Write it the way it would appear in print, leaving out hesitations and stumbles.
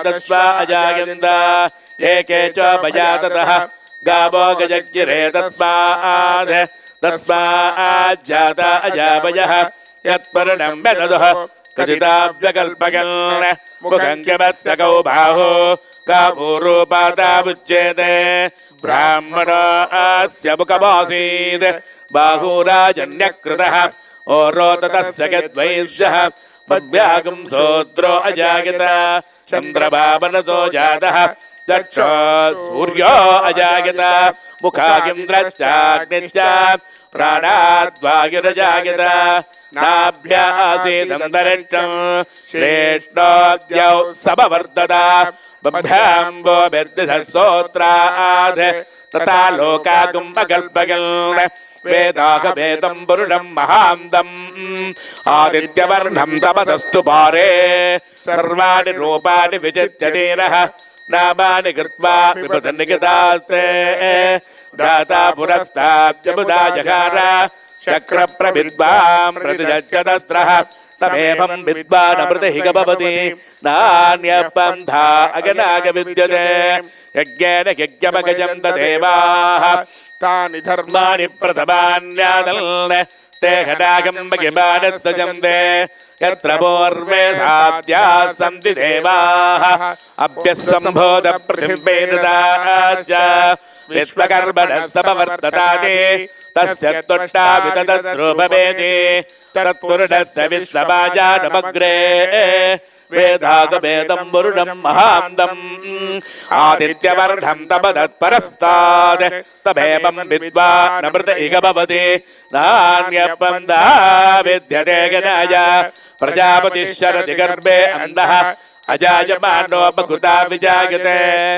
तस्मा अजायन्त एके च भजाततः गावो गजगिरे तस्माज्जाता अजावयः यत्पर्णं वेदः कथिताव्यकल्पकल् मुखङ्गमस्तकौ बाहो कापूरूपातामुच्येते ब्राह्मणस्य मुखमासीत् बाहुराजन्यकृतः ओरोततस्य यद्वैश्यः पद्भ्यागं सोत्रो अजायत चन्द्रभावनतो जातः दक्षो सूर्यो अजायत मुखागिन्द्रश्चाग्निश्च प्राणाद्वायुरजायत नाभ्यासीदन्तरिक्षं श्रेष्ठोऽद्यौ समवर्तत बभ्याम्बो स्तोत्रात् तथा लोकाकुम्भकल्पकल् वेदागवेदं पुरुषं महान्तम् आदित्यवर्णं तपतस्तु पारे सर्वाणि रूपाणि विचित्य धीरः नामानि कृत्वा विपदनिगतास्ते दाता पुरस्ताद्यमुदा जगार चक्रप्रविद्वां प्रतिजज्जतस्रः तमेवं विद्वानमृतहिक भवति नान्यपन्था अगनागविद्यते यज्ञेन यज्ञमगजन्त देवाः तानि धर्माणि प्रथमान्यादल् ते हनागं महिमानस्तजन्ते यत्र पूर्वे साध्याः सन्ति देवाः अभ्यस्सम्भूत पृथिव्येददाश्च विश्वकर्मणः समवर्ततानि तस्य त्वष्टा विततद्रूपमेति तत्पुरुषस्य विश्वमाजानमग्रे वेदागवेदं वरुणं महान्तम् आदित्यवर्णं तपदत्परस्तात् तमेवं विद्वानमृत इह भवति नान्यपन्था विद्यते गणाय प्रजापतिः शरदि गर्भे अन्धः अजायमानो बकुता विजायते।